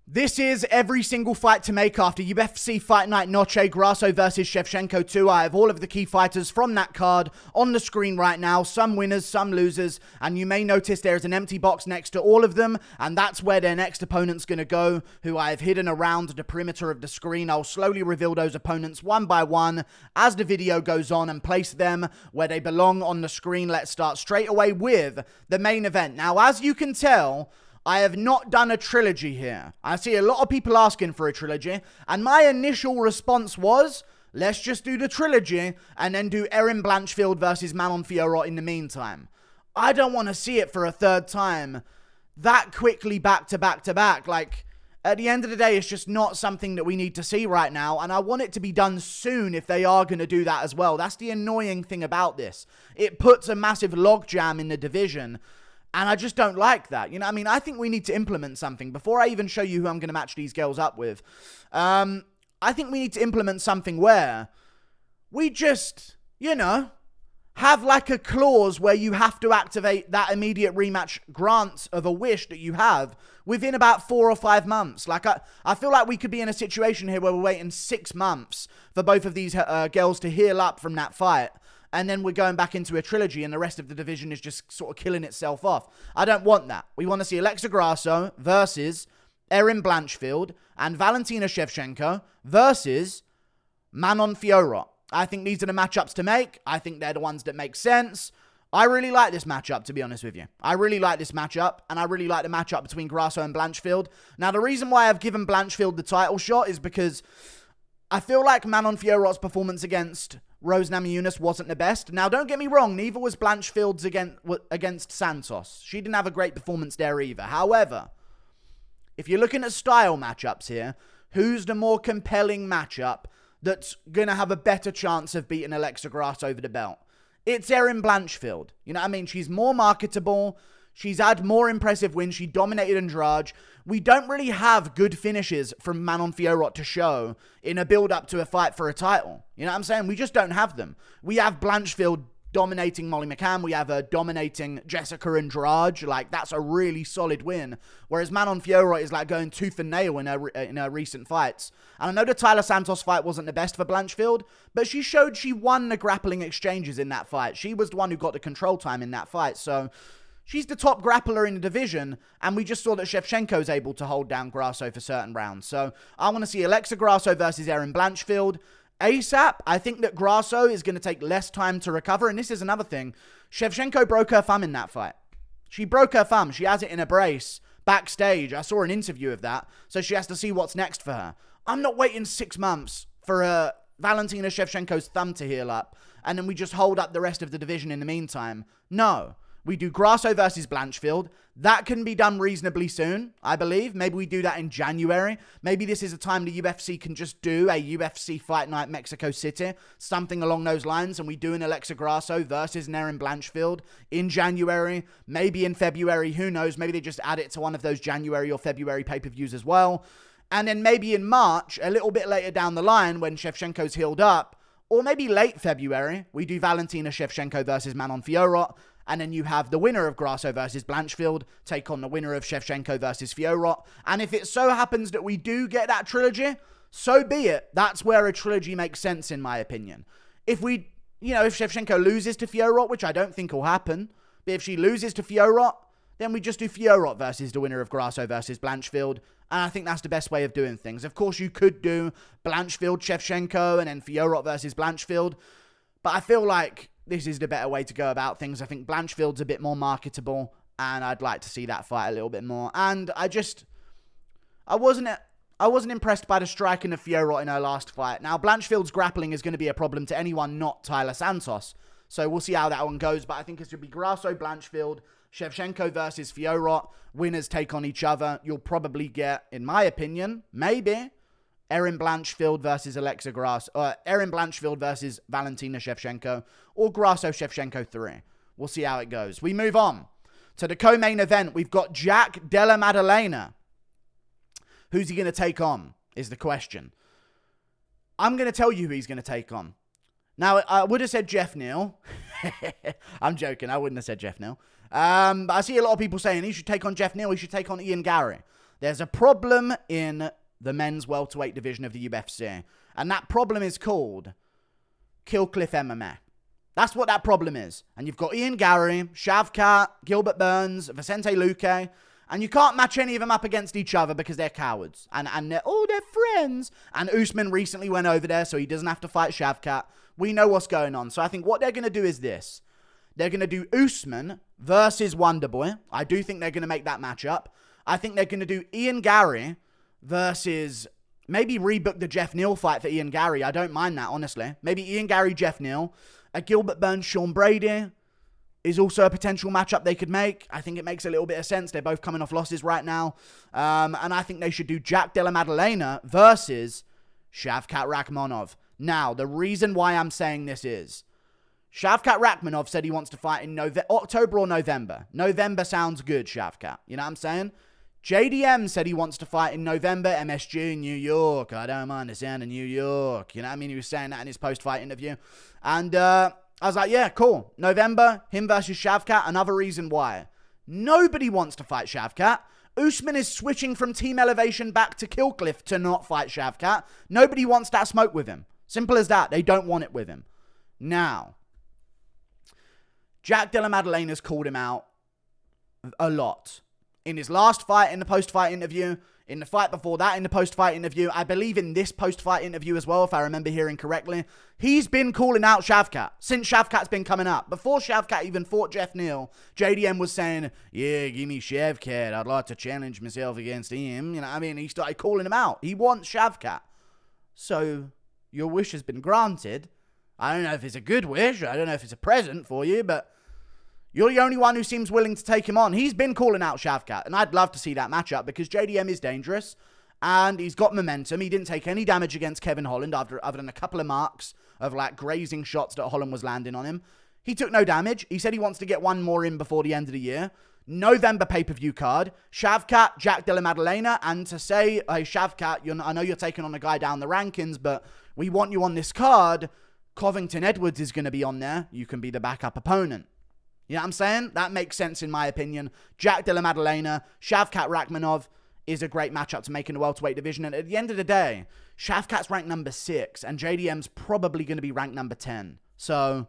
This is every single fight to make after UFC Fight Night Noche Grasso versus Shevchenko 2. I have all of the key fighters from that card on the screen right now. Some winners, some losers. And you may notice there is an empty box next to all of them. And that's where their next opponent's going to go, who I have hidden around the perimeter of the screen. I'll slowly reveal those opponents one by one as the video goes on and place them where they belong on the screen. Let's start straight away with the main event. Now, as you can tell, I have not done a trilogy here. I see a lot of people asking for a trilogy, and my initial response was, let's just do the trilogy and then do Erin Blanchfield versus Manon Fiorot in the meantime. I don't want to see it for a third time that quickly back to back to back. Like, at the end of the day, it's just not something that we need to see right now, and I want it to be done soon if they are going to do that as well. That's the annoying thing about this. It puts a massive logjam in the division. And I just don't like that. You know, I mean, I think we need to implement something. Before I even show you who I'm going to match these girls up with, I think we need to implement something where we just, you know, have like a clause where you have to activate that immediate rematch grant of a wish that you have within about 4 or 5 months. Like, I feel like we could be in a situation here where we're waiting 6 months for both of these girls to heal up from that fight. And then we're going back into a trilogy and the rest of the division is just sort of killing itself off. I don't want that. We want to see Alexa Grasso versus Erin Blanchfield and Valentina Shevchenko versus Manon Fiorot. I think these are the matchups to make. I think they're the ones that make sense. I really like this matchup, to be honest with you. I really like this matchup, and I really like the matchup between Grasso and Blanchfield. Now, the reason why I've given Blanchfield the title shot is because I feel like Manon Fiorot's performance against Rose Namajunas wasn't the best. Now, don't get me wrong, neither was Blanchfield's against Santos. She didn't have a great performance there either. However, if you're looking at style matchups here, who's the more compelling matchup that's going to have a better chance of beating Alexa Grasso over the belt? It's Erin Blanchfield. You know what I mean? She's more marketable. She's had more impressive wins. She dominated Andrade. We don't really have good finishes from Manon Fiorot to show in a build-up to a fight for a title. You know what I'm saying? We just don't have them. We have Blanchfield dominating Molly McCann. We have her dominating Jessica Andrade. Like, that's a really solid win. Whereas Manon Fiorot is like going tooth and nail in her recent fights. And I know the Tyler Santos fight wasn't the best for Blanchfield, but she showed she won the grappling exchanges in that fight. She was the one who got the control time in that fight. So she's the top grappler in the division, and we just saw that Shevchenko's able to hold down Grasso for certain rounds. So I want to see Alexa Grasso versus Erin Blanchfield ASAP. I think that Grasso is going to take less time to recover, and this is another thing. Shevchenko broke her thumb in that fight. She broke her thumb. She has it in a brace backstage. I saw an interview of that, so she has to see what's next for her. I'm not waiting 6 months for Valentina Shevchenko's thumb to heal up, and then we just hold up the rest of the division in the meantime. No. We do Grasso versus Blanchfield. That can be done reasonably soon, I believe. Maybe we do that in January. Maybe this is a time the UFC can just do a UFC Fight Night Mexico City, something along those lines, and we do an Alexa Grasso versus Erin Blanchfield in January, maybe in February, who knows? Maybe they just add it to one of those January or February pay-per-views as well. And then maybe in March, a little bit later down the line, when Shevchenko's healed up, or maybe late February, we do Valentina Shevchenko versus Manon Fiorot. And then you have the winner of Grasso versus Blanchfield take on the winner of Shevchenko versus Fiorot. And if it so happens that we do get that trilogy, so be it. That's where a trilogy makes sense, in my opinion. If we, if Shevchenko loses to Fiorot, which I don't think will happen, but if she loses to Fiorot, then we just do Fiorot versus the winner of Grasso versus Blanchfield. And I think that's the best way of doing things. Of course, you could do Blanchfield, Shevchenko, and then Fiorot versus Blanchfield. But I feel like this is the better way to go about things. I think Blanchfield's a bit more marketable, and I'd like to see that fight a little bit more. And I wasn't impressed by the striking of Fiorot in her last fight. Now, Blanchfield's grappling is going to be a problem to anyone not Tyler Santos. So we'll see how that one goes. But I think it should be Grasso, Blanchfield, Shevchenko versus Fiorot. Winners take on each other. You'll probably get, in my opinion, maybe Erin Blanchfield versus Alexa Grasso, or Erin Blanchfield versus Valentina Shevchenko, or Grasso Shevchenko 3. We'll see how it goes. We move on to the co-main event. We've got Jack Della Maddalena. Who's he going to take on, is the question. I'm going to tell you who he's going to take on. Now, I would have said Jeff Neal. I'm joking. I wouldn't have said Jeff Neal. But I see a lot of people saying he should take on Jeff Neal. He should take on Ian Gary. There's a problem in the men's welterweight division of the UFC. And that problem is called Kill Cliff MMA. That's what that problem is. And you've got Ian Gary, Shavkat, Gilbert Burns, Vicente Luque, and you can't match any of them up against each other because they're cowards. And they're friends. And Usman recently went over there, so he doesn't have to fight Shavkat. We know what's going on. So I think what they're going to do is this. They're going to do Usman versus Wonderboy. I do think they're going to make that matchup. I think they're going to do Ian Gary versus... Maybe rebook the Jeff Neal fight for Ian Gary. I don't mind that, honestly. Maybe Ian Gary, Jeff Neal. A Gilbert Burns, Sean Brady is also a potential matchup they could make. I think it makes a little bit of sense. They're both coming off losses right now. And I think they should do Jack Della Maddalena versus Shavkat Rakhmonov. Now, the reason why I'm saying this is Shavkat Rakhmonov said he wants to fight in October or November. November sounds good, Shavkat. You know what I'm saying? JDM said he wants to fight in November, MSG in New York. I don't mind the sound of New York. You know what I mean? He was saying that in his post-fight interview. And I was like, yeah, cool. November, him versus Shavkat. Another reason why. Nobody wants to fight Shavkat. Usman is switching from Team Elevation back to Killcliff to not fight Shavkat. Nobody wants that smoke with him. Simple as that. They don't want it with him. Now, Jack Della Maddalena's called him out a lot. In his last fight, in the post-fight interview, in the fight before that, in the post-fight interview, I believe in this post-fight interview as well, if I remember hearing correctly, he's been calling out Shavkat since Shavkat's been coming up. Before Shavkat even fought Jeff Neal, JDM was saying, yeah, give me Shavkat. I'd like to challenge myself against him. You know what I mean? He started calling him out. He wants Shavkat. So, your wish has been granted. I don't know if it's a good wish. I don't know if it's a present for you, but... You're the only one who seems willing to take him on. He's been calling out Shavkat, and I'd love to see that matchup because JDM is dangerous, and he's got momentum. He didn't take any damage against Kevin Holland other than a couple of marks of like grazing shots that Holland was landing on him. He took no damage. He said he wants to get one more in before the end of the year. November pay-per-view card. Shavkat, Jack Della Maddalena, and to say, hey, Shavkat, I know you're taking on a guy down the rankings, but we want you on this card. Covington Edwards is going to be on there. You can be the backup opponent. You know what I'm saying? That makes sense in my opinion. Jack Della Maddalena, Shavkat Rakhmonov is a great matchup to make in the welterweight division. And at the end of the day, Shavkat's ranked number 6 and JDM's probably going to be ranked number 10. So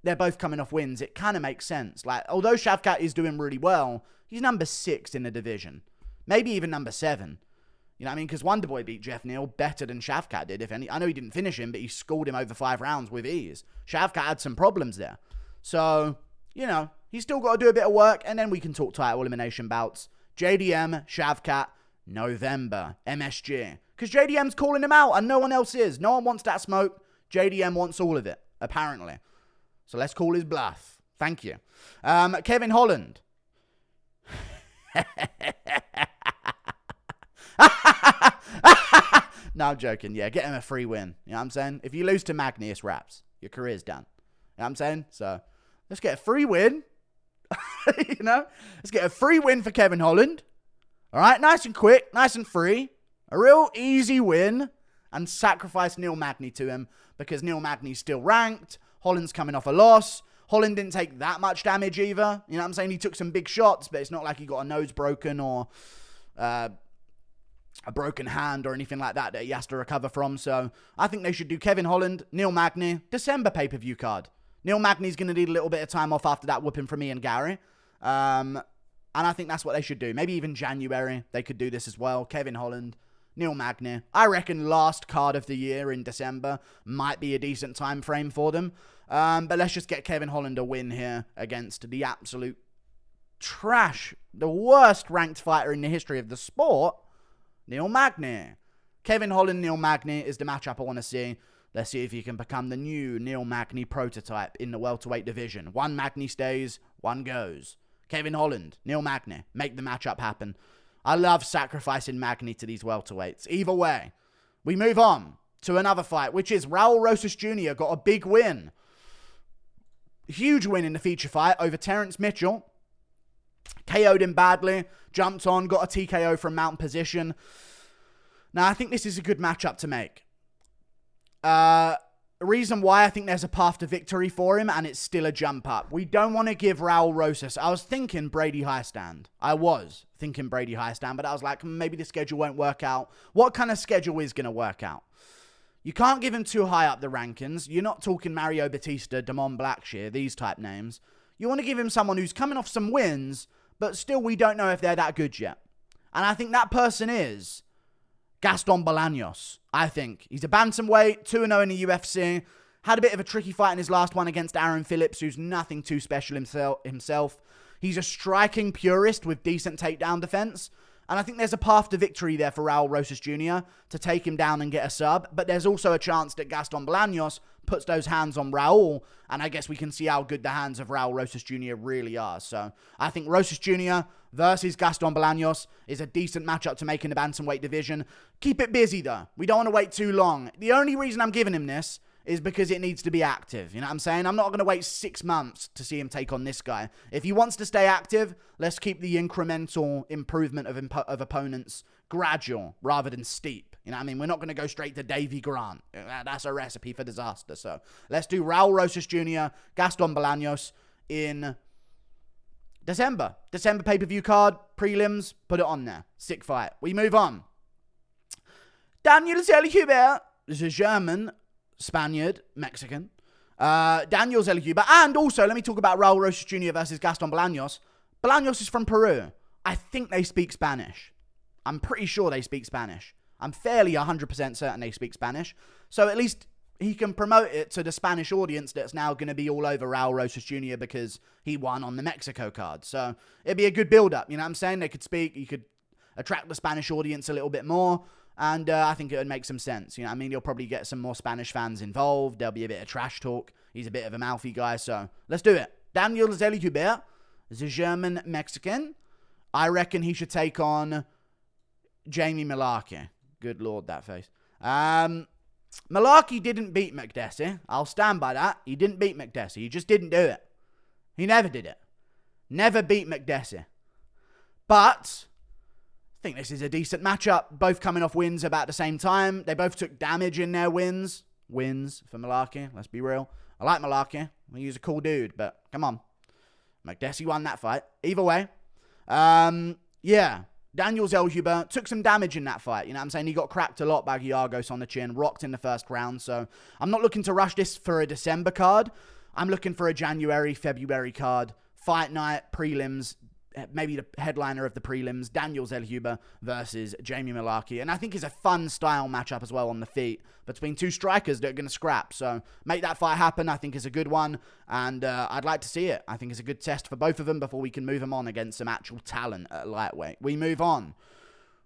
they're both coming off wins. It kind of makes sense. Like, although Shavkat is doing really well, he's number 6 in the division. Maybe even number 7. You know what I mean? Because Wonderboy beat Jeff Neal better than Shavkat did, if any. I know he didn't finish him, but he schooled him over 5 rounds with ease. Shavkat had some problems there. So... you know, he's still got to do a bit of work, and then we can talk title elimination bouts. JDM, Shavkat, November, MSG. Because JDM's calling him out, and no one else is. No one wants that smoke. JDM wants all of it, apparently. So let's call his bluff. Thank you. Kevin Holland. No, I'm joking. Yeah, get him a free win. You know what I'm saying? If you lose to Magny, it's wraps. Your career's done. You know what I'm saying? So... let's get a free win. You know? Let's get a free win for Kevin Holland. All right? Nice and quick. Nice and free. A real easy win. And sacrifice Neil Magny to him. Because Neil Magny's still ranked. Holland's coming off a loss. Holland didn't take that much damage either. You know what I'm saying? He took some big shots. But it's not like he got a nose broken or a broken hand or anything like that he has to recover from. So I think they should do Kevin Holland, Neil Magny, December pay-per-view card. Neil Magny's going to need a little bit of time off after that whooping from me and Gary. And I think that's what they should do. Maybe even January, they could do this as well. Kevin Holland, Neil Magny. I reckon last card of the year in December might be a decent time frame for them. But let's just get Kevin Holland a win here against the absolute trash, the worst ranked fighter in the history of the sport, Neil Magny. Kevin Holland, Neil Magny is the matchup I want to see. Let's see if he can become the new Neil Magny prototype in the welterweight division. One Magny stays, one goes. Kevin Holland, Neil Magny, make the matchup happen. I love sacrificing Magny to these welterweights. Either way, we move on to another fight, which is Raul Rosas Jr. got a big win. Huge win in the feature fight over Terrence Mitchell. KO'd him badly, jumped on, got a TKO from mountain position. Now, I think this is a good matchup to make. The reason why I think there's a path to victory for him, and it's still a jump up. We don't want to give Raul Rosas. I was thinking Brady Highstand. I was thinking Brady Highstand, but I was like, maybe the schedule won't work out. What kind of schedule is going to work out? You can't give him too high up the rankings. You're not talking Mario Batista, Damon Blackshear, these type names. You want to give him someone who's coming off some wins, but still we don't know if they're that good yet. And I think that person is Gaston Bolaños, I think. He's a bantamweight, 2-0 in the UFC. Had a bit of a tricky fight in his last one against Aaron Phillips, who's nothing too special himself. He's a striking purist with decent takedown defense. And I think there's a path to victory there for Raul Rosas Jr. to take him down and get a sub. But there's also a chance that Gaston Bolaños puts those hands on Raul. And I guess we can see how good the hands of Raul Rosas Jr. really are. So I think Rosas Jr. versus Gaston Bolaños is a decent matchup to make in the bantamweight division. Keep it busy, though. We don't want to wait too long. The only reason I'm giving him this is because it needs to be active. You know what I'm saying? I'm not going to wait 6 months to see him take on this guy. If he wants to stay active, let's keep the incremental improvement of opponents gradual rather than steep. You know what I mean? We're not going to go straight to Davy Grant. That's a recipe for disaster. So let's do Raul Rosas Jr., Gaston Bolaños in December. December pay-per-view card, prelims, put it on there. Sick fight. We move on. Daniel Zellhuber is a German, Spaniard, Mexican. Daniel Zellhuber. And also, let me talk about Raul Rosas Jr. versus Gaston Bolaños. Bolaños is from Peru. I think they speak Spanish. I'm pretty sure they speak Spanish. I'm fairly 100% certain they speak Spanish. So at least he can promote it to the Spanish audience that's now going to be all over Raul Rosas Jr. because he won on the Mexico card. So it'd be a good build-up. You know what I'm saying? They could speak. You could attract the Spanish audience a little bit more. And I think it would make some sense. You know what I mean? You'll probably get some more Spanish fans involved. There'll be a bit of trash talk. He's a bit of a mouthy guy. So let's do it. Daniel Zellhuber is a German Mexican. I reckon he should take on Jamie Mullarkey. Good Lord, that face. Mullarkey didn't beat McDessie. I'll stand by that. He didn't beat McDessie. He just didn't do it. He never did it. Never beat McDessie. But I think this is a decent matchup. Both coming off wins about the same time. They both took damage in their wins. Wins for Mullarkey. Let's be real. I like Mullarkey. He's a cool dude, but come on. McDessie won that fight. Either way. Yeah. Daniel Zellhuber took some damage in that fight. You know what I'm saying? He got cracked a lot by Giagos on the chin. Rocked in the first round. So I'm not looking to rush this for a December card. I'm looking for a January, February card. Fight night, prelims. Maybe the headliner of the prelims, Daniel Zellhuber versus Jamie Mullarkey. And I think it's a fun style matchup as well on the feet between two strikers that are going to scrap. So make that fight happen. I think is a good one. And I'd like to see it. I think it's a good test for both of them before we can move them on against some actual talent at lightweight. We move on.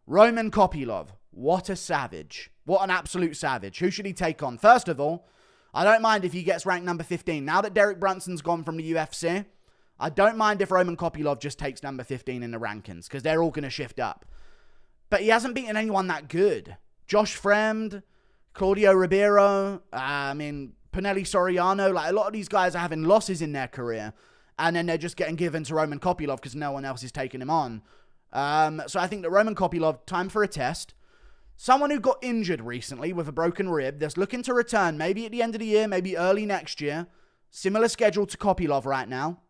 Roman Kopylov. What a savage. What an absolute savage. Who should he take on? First of all, I don't mind if he gets ranked number 15. Now that Derek Brunson's gone from the UFC, I don't mind if Roman Kopylov just takes number 15 in the rankings because they're all going to shift up. But he hasn't beaten anyone that good. Josh Fremd, Claudio Ribeiro, Pinelli Soriano. Like, a lot of these guys are having losses in their career. And then they're just getting given to Roman Kopylov because no one else is taking him on. So I think that Roman Kopylov, time for a test. Someone who got injured recently with a broken rib that's looking to return maybe at the end of the year, maybe early next year. Similar schedule to Kopylov right now.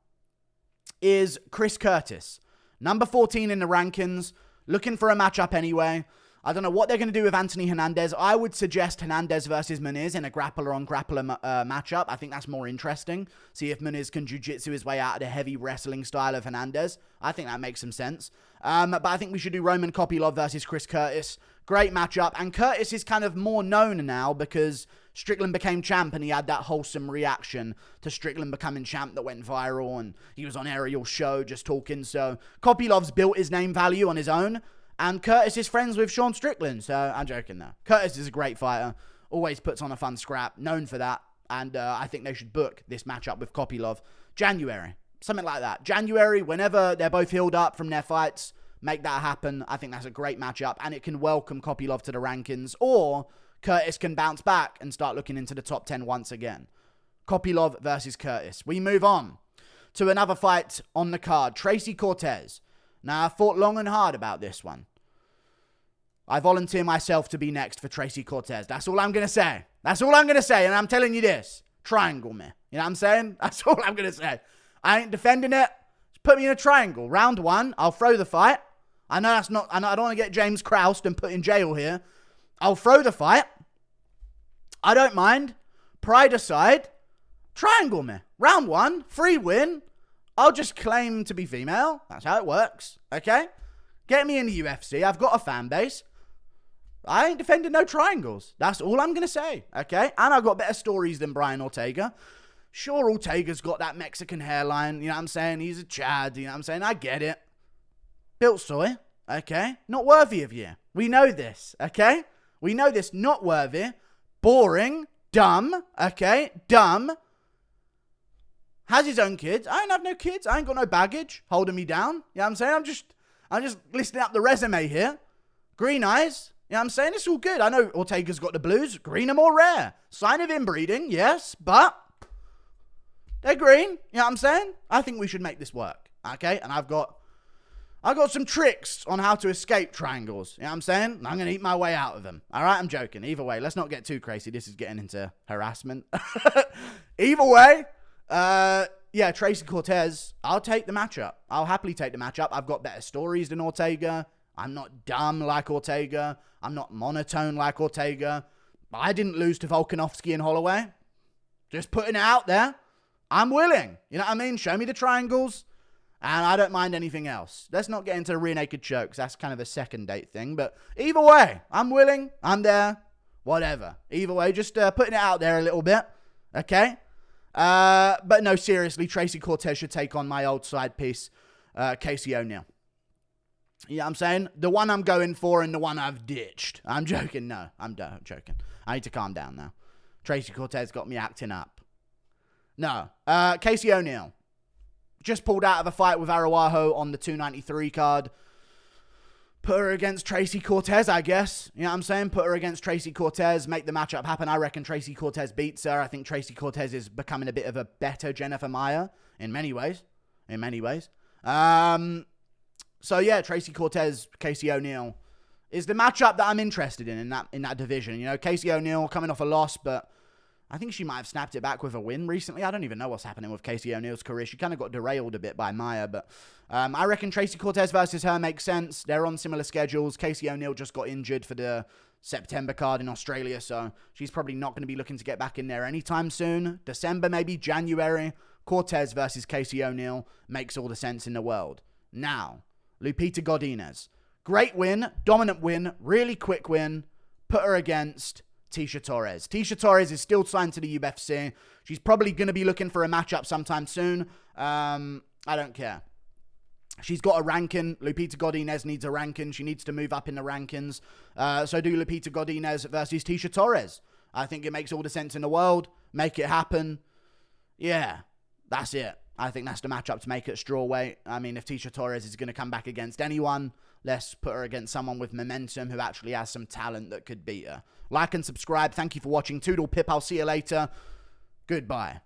Is Chris Curtis. Number 14 in the rankings. Looking for a matchup anyway. I don't know what they're going to do with Anthony Hernandez. I would suggest Hernandez versus Muniz in a grappler-on-grappler matchup. I think that's more interesting. See if Muniz can jiu-jitsu his way out of the heavy wrestling style of Hernandez. I think that makes some sense. But I think we should do Roman Kopylov versus Chris Curtis. Great matchup. And Curtis is kind of more known now because Strickland became champ and he had that wholesome reaction to Strickland becoming champ that went viral and he was on Ariel's show just talking. So Kopylov's built his name value on his own and Curtis is friends with Sean Strickland. So I'm joking there. Curtis is a great fighter. Always puts on a fun scrap. Known for that. And I think they should book this matchup with Kopylov. January. Something like that. January, whenever they're both healed up from their fights. Make that happen. I think that's a great matchup and it can welcome Kopylov to the rankings or Curtis can bounce back and start looking into the top 10 once again. Kopylov versus Curtis. We move on to another fight on the card. Tracy Cortez. Now, I thought long and hard about this one. I volunteer myself to be next for Tracy Cortez. That's all I'm going to say. That's all I'm going to say. And I'm telling you this. Triangle me. You know what I'm saying? That's all I'm going to say. I ain't defending it. Just put me in a triangle. Round 1, I'll throw the fight. I know that's not... I don't want to get James Krause and put in jail here. I'll throw the fight. I don't mind. Pride aside. Triangle me. Round 1, free win. I'll just claim to be female. That's how it works. Okay? Get me in the UFC. I've got a fan base. I ain't defending no triangles. That's all I'm going to say. Okay? And I've got better stories than Brian Ortega. Sure, Ortega's got that Mexican hairline. You know what I'm saying? He's a Chad. You know what I'm saying? I get it. Built soy. Okay? Not worthy of you. We know this. Okay? We know this. Not worthy. Boring. Dumb. Okay? Dumb. Has his own kids. I ain't have no kids. I ain't got no baggage holding me down. You know what I'm saying? I'm just listing up the resume here. Green eyes. You know what I'm saying? It's all good. I know Ortega's got the blues. Green are more rare. Sign of inbreeding, yes, but they're green. You know what I'm saying? I think we should make this work. Okay? And I've got some tricks on how to escape triangles. You know what I'm saying? I'm going to eat my way out of them. All right? I'm joking. Either way, let's not get too crazy. This is getting into harassment. Either way, yeah, Tracy Cortez, I'll take the matchup. I'll happily take the matchup. I've got better stories than Ortega. I'm not dumb like Ortega. I'm not monotone like Ortega. But I didn't lose to Volkanovski and Holloway. Just putting it out there. I'm willing. You know what I mean? Show me the triangles. And I don't mind anything else. Let's not get into the rear naked chokes. That's kind of a second date thing. But either way, I'm willing. I'm there. Whatever. Either way, just putting it out there a little bit. Okay? But no, seriously, Tracy Cortez should take on my old side piece, Casey O'Neill. You know what I'm saying? The one I'm going for and the one I've ditched. I'm joking. No, I'm joking. I need to calm down now. Tracy Cortez got me acting up. No. Casey O'Neill. Just pulled out of a fight with Araujo on the 293 card. Put her against Tracy Cortez, I guess. You know what I'm saying? Put her against Tracy Cortez. Make the matchup happen. I reckon Tracy Cortez beats her. I think Tracy Cortez is becoming a bit of a better Jennifer Maia. In many ways. So yeah, Tracy Cortez, Casey O'Neill is the matchup that I'm interested in that division. You know, Casey O'Neill coming off a loss, but I think she might have snapped it back with a win recently. I don't even know what's happening with Casey O'Neill's career. She kind of got derailed a bit by Maia, but I reckon Tracy Cortez versus her makes sense. They're on similar schedules. Casey O'Neill just got injured for the September card in Australia, so she's probably not going to be looking to get back in there anytime soon. December, maybe January. Cortez versus Casey O'Neill makes all the sense in the world. Now, Lupita Godinez. Great win, dominant win, really quick win. Put her against Tecia Torres. Tecia Torres is still signed to the UFC. She's probably going to be looking for a matchup sometime soon. I don't care. She's got a ranking. Lupita Godinez needs a ranking. She needs to move up in the rankings. So do Lupita Godinez versus Tecia Torres. I think it makes all the sense in the world. Make it happen. Yeah, that's it. I think that's the matchup to make at strawweight. I mean, if Tecia Torres is going to come back against anyone, let's put her against someone with momentum who actually has some talent that could beat her. Like and subscribe. Thank you for watching. Toodle pip. I'll see you later. Goodbye.